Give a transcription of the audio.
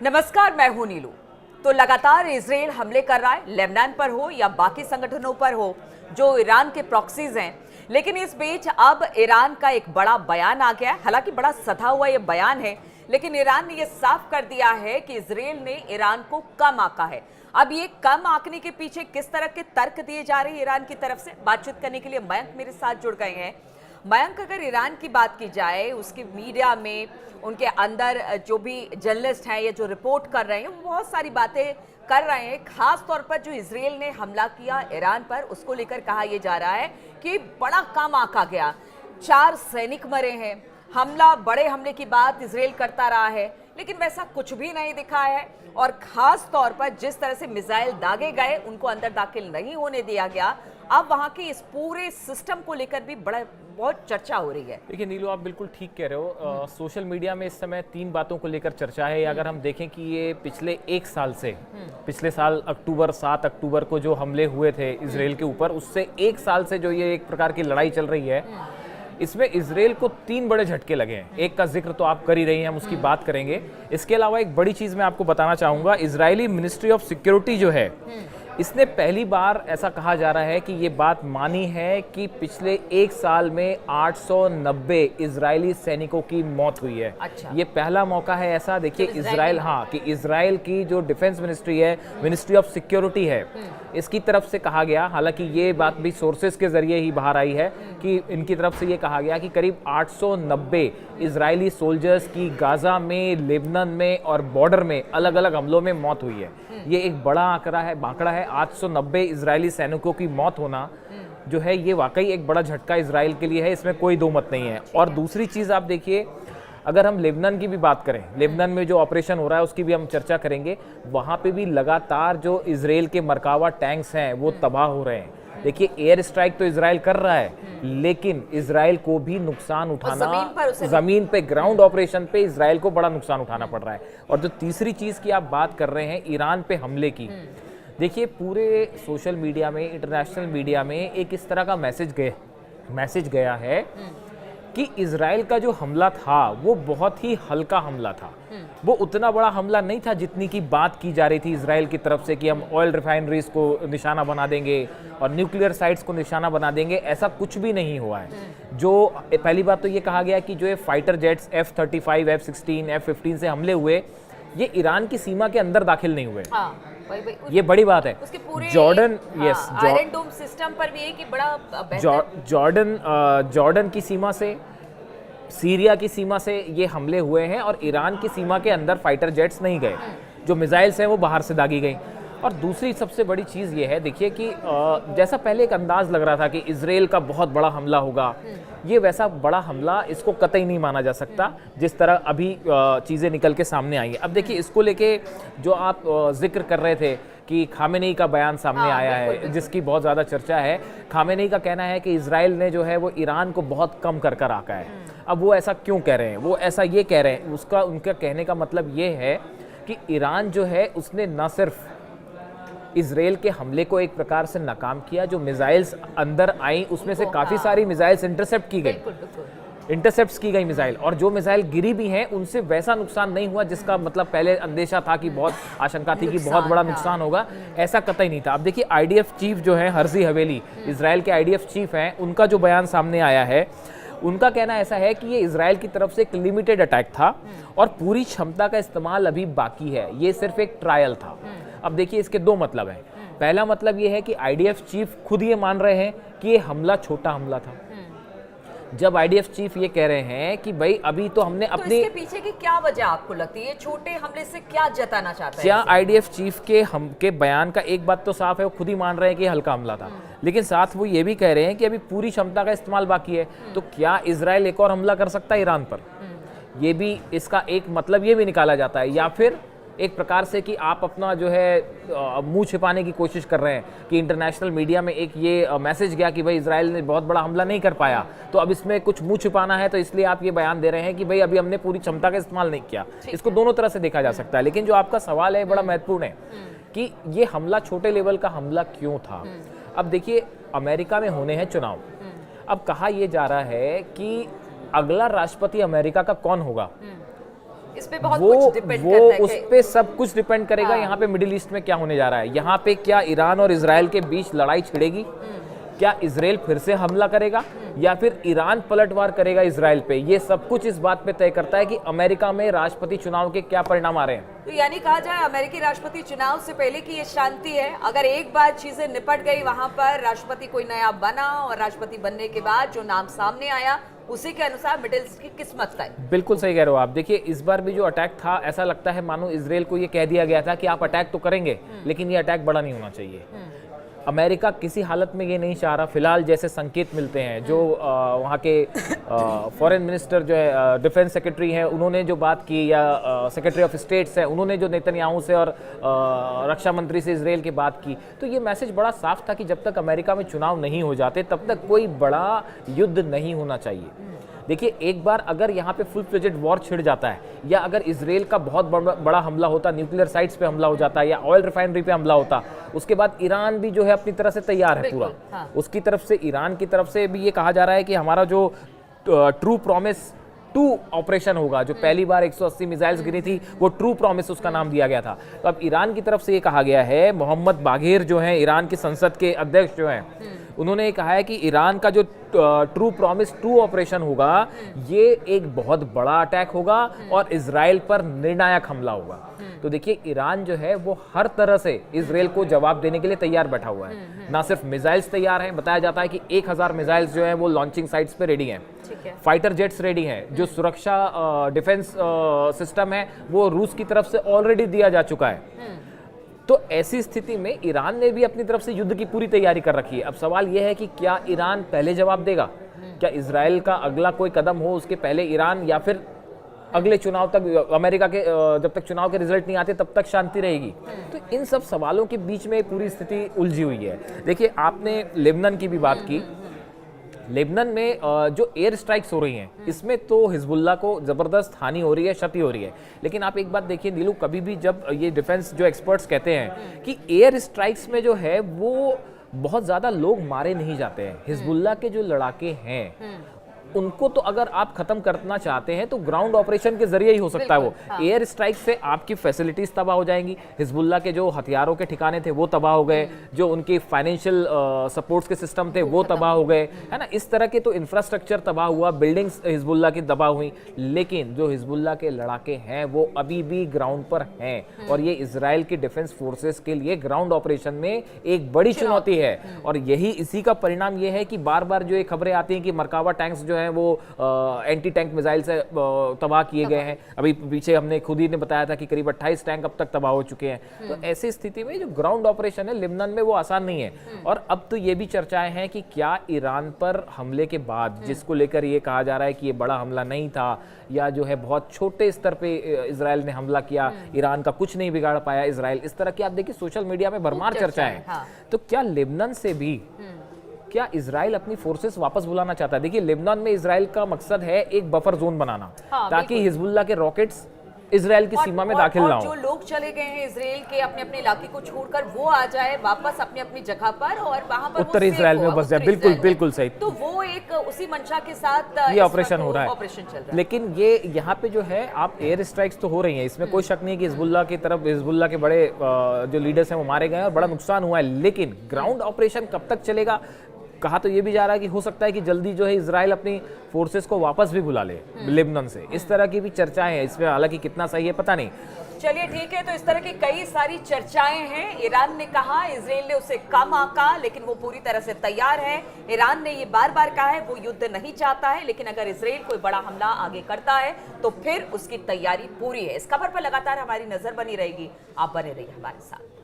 नमस्कार, मैं हूं नीलू। तो लगातार इजराइल हमले कर रहा है, लेबनान पर हो या बाकी संगठनों पर हो जो ईरान के प्रॉक्सीज हैं। लेकिन इस बीच अब ईरान का एक बड़ा बयान आ गया है। हालांकि बड़ा सधा हुआ ये बयान है, लेकिन ईरान ने ये साफ कर दिया है कि इजराइल ने ईरान को कम आंका है। अब ये कम आंकने के पीछे किस तरह के तर्क दिए जा रहे हैं ईरान की तरफ से, बातचीत करने के लिए मयंक मेरे साथ जुड़ गए हैं। मयंक, अगर ईरान की बात की जाए, उसकी मीडिया में उनके अंदर जो भी जर्नलिस्ट हैं या जो रिपोर्ट कर रहे हैं, वो बहुत सारी बातें कर रहे हैं। खास तौर पर जो इजराइल ने हमला किया ईरान पर, उसको लेकर कहा यह जा रहा है कि बड़ा कम आंका गया, 4 सैनिक मरे हैं। बड़े हमले की बात इजराइल करता रहा है, लेकिन वैसा कुछ भी नहीं दिखा है। और खास तौर पर जिस तरह से मिसाइल दागे गए, उनको अंदर दाखिल नहीं होने दिया गया। अब वहां के इस पूरे सिस्टम को लेकर भी बहुत चर्चा हो रही है। देखिए नीलू, आप बिल्कुल ठीक कह रहे हो। सोशल मीडिया में इस समय 3 बातों को लेकर चर्चा है। अगर हम देखें कि ये पिछले 1 साल से, पिछले साल 7 अक्टूबर को जो हमले हुए थे इजराइल के ऊपर, उससे 1 साल से जो ये एक प्रकार की लड़ाई चल रही है, इसमें इजराइल को 3 बड़े झटके लगे हैं। एक का जिक्र तो आप कर ही रही हैं, हम उसकी बात करेंगे। इसके अलावा एक बड़ी चीज मैं आपको बताना चाहूंगा। इजरायली मिनिस्ट्री ऑफ सिक्योरिटी जो है, इसने पहली बार ऐसा कहा जा रहा है कि ये बात मानी है कि पिछले 1 साल में 890 इजरायली सैनिकों की मौत हुई है। अच्छा। ये पहला मौका है ऐसा। देखिए इजराइल, कि इजराइल की जो डिफेंस मिनिस्ट्री है, मिनिस्ट्री ऑफ सिक्योरिटी है, इसकी तरफ से कहा गया, हालांकि ये बात भी सोर्सेस के जरिए ही बाहर आई है कि इनकी तरफ से ये कहा गया कि करीब 890 इजरायली सोल्जर्स की गाजा में, लेबनान में और बॉर्डर में अलग अलग हमलों में मौत हुई है। ये एक बड़ा आंकड़ा है। 890 इजरायली सैनिकों की मौत होना जो है, ये वाकई एक बड़ा झटका इजराइल के लिए है, इसमें कोई दो मत नहीं है। और दूसरी चीज आप देखिए, अगर हम लेबनान की भी बात करें, लेबनान में जो ऑपरेशन हो रहा है उसकी भी हम चर्चा करेंगे। वहां पे भी लगातार जो इजराइल के मरकावा टैंक्स हैं वो तबाह हो रहे हैं। देखिए एयर स्ट्राइक तो इजराइल कर रहा है, लेकिन इजराइल को भी नुकसान उठाना, जमीन पे ग्राउंड ऑपरेशन पे इजराइल को बड़ा नुकसान उठाना पड़ रहा है। और जो तीसरी चीज की आप बात कर रहे हैं, ईरान पे हमले की, देखिए पूरे सोशल मीडिया में, इंटरनेशनल मीडिया में एक इस तरह का मैसेज गया है कि इजराइल का जो हमला था वो बहुत ही हल्का हमला था। वो उतना बड़ा हमला नहीं था जितनी की बात की जा रही थी इजराइल की तरफ से कि हम ऑयल रिफाइनरीज को निशाना बना देंगे और न्यूक्लियर साइट्स को निशाना बना देंगे। ऐसा कुछ भी नहीं हुआ है। जो पहली बात तो ये कहा गया कि जो ये fighter jets F-35, F-16, F-15 से हमले हुए, ये ईरान की सीमा के अंदर दाखिल नहीं हुए। ये बड़ी बात है। जॉर्डन, यस, आयरन डोम सिस्टम पर भी है कि बड़ा जॉर्डन की सीमा से, सीरिया की सीमा से ये हमले हुए हैं और ईरान की सीमा के अंदर फाइटर जेट्स नहीं गए। जो मिसाइल्स हैं वो बाहर से दागी गई। और दूसरी सबसे बड़ी चीज़ ये है, देखिए कि जैसा पहले एक अंदाज लग रहा था कि इजराइल का बहुत बड़ा हमला होगा, ये वैसा बड़ा हमला इसको कतई नहीं माना जा सकता जिस तरह अभी चीज़ें निकल के सामने आई हैं। अब देखिए इसको लेके जो आप जिक्र कर रहे थे कि खामेनेई का बयान सामने आया है, जिसकी बहुत ज़्यादा चर्चा है। खामेनेई का कहना है कि इजराइल ने जो है वो ईरान को बहुत कम कर कर आका है। अब वो ऐसा क्यों कह रहे हैं? वो ऐसा ये कह रहे हैं, उनका कहने का मतलब ये है कि ईरान जो है उसने न सिर्फ इजराइल के हमले को एक प्रकार से नाकाम किया, जो मिसाइल्स अंदर आई उसमें से काफ़ी सारी मिसाइल्स इंटरसेप्ट की गई मिसाइल, और जो मिसाइल गिरी भी हैं उनसे वैसा नुकसान नहीं हुआ जिसका मतलब पहले अंदेशा था कि बहुत आशंका थी कि बहुत बड़ा नुकसान होगा। ऐसा कतई नहीं था। अब देखिए IDF चीफ जो है हर्जी हवेली, इजराइल के IDF चीफ हैं, उनका जो बयान सामने आया है, उनका कहना ऐसा है कि ये इजराइल की तरफ से एक लिमिटेड अटैक था और पूरी क्षमता का इस्तेमाल अभी बाकी है, ये सिर्फ एक ट्रायल था। अब देखिए इसके 2 मतलब हैं। पहला मतलब ये है कि IDF चीफ खुद ये मान रहे हैं कि ये हमला छोटा हमला था। जब IDF चीफ ये कह रहे हैं कि भाई अभी तो हमने अपने, इसके पीछे की क्या वजह आपको लगती है? छोटे हमले से क्या जताना चाहता है? क्या IDF चीफ के बयान का एक बात तो साफ है, वो खुद ही मान रहे हैं कि हल्का हमला था, लेकिन साथ वो ये भी कह रहे हैं कि अभी पूरी क्षमता का इस्तेमाल बाकी है। तो क्या इजराइल एक और हमला कर सकता है ईरान पर? ये भी इसका एक मतलब ये भी निकाला जाता है। या फिर एक प्रकार से कि आप अपना जो है मुंह छिपाने की कोशिश कर रहे हैं कि इंटरनेशनल मीडिया में एक ये मैसेज गया कि भाई इजराइल ने बहुत बड़ा हमला नहीं कर पाया, तो अब इसमें कुछ मुंह छिपाना है, तो इसलिए आप ये बयान दे रहे हैं कि भाई अभी हमने पूरी क्षमता का इस्तेमाल नहीं किया। इसको दोनों तरह से देखा जा सकता है। लेकिन जो आपका सवाल है बड़ा महत्वपूर्ण है कि ये हमला छोटे लेवल का हमला क्यों था। अब देखिए अमेरिका में होने हैं चुनाव। अब कहा यह जा रहा है कि अगला राष्ट्रपति अमेरिका का कौन होगा इस पे बहुत कुछ डिपेंड करता है उस पे सब कुछ डिपेंड करेगा। यहाँ पे मिडिल ईस्ट में क्या होने जा रहा है, यहाँ पे क्या ईरान और इजराइल के बीच लड़ाई छिड़ेगी, क्या इजराइल फिर से हमला करेगा या फिर ईरान पलटवार करेगा इजराइल पे, ये सब कुछ इस बात पे तय करता है कि अमेरिका में राष्ट्रपति चुनाव के क्या परिणाम आ रहे हैं। तो यानी कहा जाए अमेरिकी राष्ट्रपति चुनाव से पहले की ये शांति है, अगर एक बार चीजें निपट गई, वहां पर राष्ट्रपति कोई नया बना और राष्ट्रपति बनने के बाद जो नाम सामने आया उसी के अनुसार मिडिल ईस्ट की किस्मत तय। बिल्कुल सही कह रहे हो आप। देखिए इस बार भी जो अटैक था, ऐसा लगता है मानो इजराइल को ये कह दिया गया था कि आप अटैक तो करेंगे लेकिन ये अटैक बड़ा नहीं होना चाहिए। अमेरिका किसी हालत में ये नहीं चाह रहा, फिलहाल जैसे संकेत मिलते हैं, जो वहाँ के फॉरेन मिनिस्टर जो है, डिफेंस सेक्रेटरी हैं, उन्होंने जो बात की, या सेक्रेटरी ऑफ स्टेट्स है, उन्होंने जो नेतन्याहू से और रक्षा मंत्री से इजराइल की बात की, तो ये मैसेज बड़ा साफ था कि जब तक अमेरिका में चुनाव नहीं हो जाते तब तक कोई बड़ा युद्ध नहीं होना चाहिए। देखिए एक बार अगर यहाँ पे फुल फ्लेजेड वॉर छिड़ जाता है, या अगर इजराइल का बहुत बड़ा हमला होता, न्यूक्लियर साइट्स पे हमला हो जाता, या ऑयल रिफाइनरी पे हमला होता, उसके बाद ईरान भी जो है अपनी तरह से तैयार है पूरा। हाँ। उसकी तरफ से, ईरान की तरफ से भी ये कहा जा रहा है कि हमारा जो ट्रू प्रॉमिस 2 ऑपरेशन होगा, जो पहली बार 180 मिसाइल्स गिरी थी, वो ट्रू प्रॉमिस उसका नाम दिया गया था। तो अब ईरान की तरफ से ये कहा गया है, मोहम्मद बाघेर जो हैं ईरान की संसद के अध्यक्ष जो हैं, उन्होंने ये कहा है कि ईरान का जो ट्रू प्रॉमिस 2 ऑपरेशन होगा, ये एक बहुत बड़ा अटैक होगा और इजराइल पर निर्णायक हमला होगा। तो देखिए ईरान जो है वो हर तरह से इजराइल को जवाब देने के लिए तैयार बैठा हुआ है। ना सिर्फ मिसाइल्स तैयार हैं, बताया जाता है कि 1000 मिसाइल्स जो हैं वो लॉन्चिंग साइट्स पे रेडी हैं, फाइटर जेट्स रेडी हैं, जो सुरक्षा डिफेंस सिस्टम है वो रूस की तरफ से ऑलरेडी दिया जा चुका है। तो ऐसी स्थिति में ईरान ने भी अपनी तरफ से युद्ध की पूरी तैयारी कर रखी है। अब सवाल यह है कि क्या ईरान पहले जवाब देगा, क्या इजराइल का अगला कोई कदम हो उसके पहले ईरान, या फिर अगले चुनाव तक, अमेरिका के जब तक चुनाव के रिजल्ट नहीं आते तब तक शांति रहेगी। तो इन सब सवालों के बीच में पूरी स्थिति उलझी हुई है। देखिए आपने लेबनान की भी बात की, लेबनान में जो एयर स्ट्राइक्स हो रही हैं, इसमें तो हिजबुल्लाह को ज़बरदस्त हानि हो रही है, क्षति हो रही है। लेकिन आप एक बात देखिए नीलू, कभी भी जब ये डिफेंस जो एक्सपर्ट्स कहते हैं कि एयर स्ट्राइक्स में जो है वो बहुत ज़्यादा लोग मारे नहीं जाते हैं, हिजबुल्लाह के जो लड़ाके हैं उनको तो अगर आप खत्म करना चाहते हैं तो ग्राउंड ऑपरेशन के जरिए ही हो सकता है वो। एयर स्ट्राइक से आपकी फैसिलिटीज तबाह हो जाएंगी, हिजबुल्लाह के जो हथियारों के ठिकाने थे वो तबाह हो गए, जो उनके फाइनेंशियल सपोर्ट्स के सिस्टम थे वो तबाह हो गए, है ना। इस तरह के तो इंफ्रास्ट्रक्चर तबाह हुआ, बिल्डिंग्स हिजबुल्लाह की तबाह हुई। लेकिन जो हिजबुल्लाह के लड़ाके हैं वो अभी भी ग्राउंड पर हैं, और ये इजराइल की डिफेंस फोर्सेस के लिए ग्राउंड ऑपरेशन में एक बड़ी चुनौती है। और यही इसी का परिणाम ये है कि बार बार जो ये खबरें आती हैं कि मरकावा टैंक्स जो वो एंटी टैंक मिसाइल से तबाह किए गए हैं। अभी पीछे हमने खुद ही ने बताया था कि करीब 28 टैंक अब तक तबाह हो चुके हैं। तो ऐसी स्थिति में जो ग्राउंड ऑपरेशन है लेबनान में वो आसान नहीं है। और अब तो ये भी चर्चाएं हैं कि क्या ईरान पर हमले के बाद, जिसको लेकर ये कहा जा रहा है कि ये बड़ा हमला नहीं था, या जो है बहुत छोटे स्तर पे इजराइल ने हमला किया, ईरान का कुछ नहीं बिगाड़ पाया इजराइल, इस तरह की आप देखिए सोशल मीडिया में भरमार चर्चाएं हैं। तो क्या लेबनान से भी क्या इजराइल अपनी फोर्सेस वापस बुलाना चाहता है? देखिए लेबनान में इजराइल का मकसद है एक बफर जोन बनाना, ताकि हिजबुल्लाह के रॉकेट्स इजराइल की सीमा में दाखिल ना हो। जो लोग चले गए हैं इजराइल के अपने अपने इलाके को छोड़कर, वो आ जाए वापस अपनी अपनी जगह पर और वहां पर उत्तर इजराइल में बस जाए। बिल्कुल बिल्कुल सही। तो वो एक उसी मंशा के साथ ये ऑपरेशन हो रहा है, ऑपरेशन चल रहा है। लेकिन ये यहाँ पे जो है आप एयर स्ट्राइक्स तो हो रही हैं, इसमें कोई शक नहीं कि हिजबुल्लाह की तरफ, हिजबुल्लाह के बड़े जो लीडर्स हैं वो मारे गए और बड़ा नुकसान हुआ है। लेकिन ग्राउंड ऑपरेशन कब तक चलेगा? कहा तो ये भी जा रहा है कि हो सकता है कि जल्दी जो है इजराइल अपनी फोर्सेस को वापस भी बुला ले लेबनान से। इस तरह की भी चर्चाएं हैं, इसमें हालांकि कितना सही है पता नहीं। चलिए ठीक है, तो इस तरह की कई सारी चर्चाएं हैं। ईरान ने कहा, इजराइल ने उसे कम आंका, लेकिन वो पूरी तरह से तैयार है। ईरान ने ये बार बार कहा है वो युद्ध नहीं चाहता है, लेकिन अगर इजराइल कोई बड़ा हमला आगे करता है तो फिर उसकी तैयारी पूरी है। इस खबर पर लगातार हमारी नजर बनी रहेगी, आप बने रहिए हमारे साथ।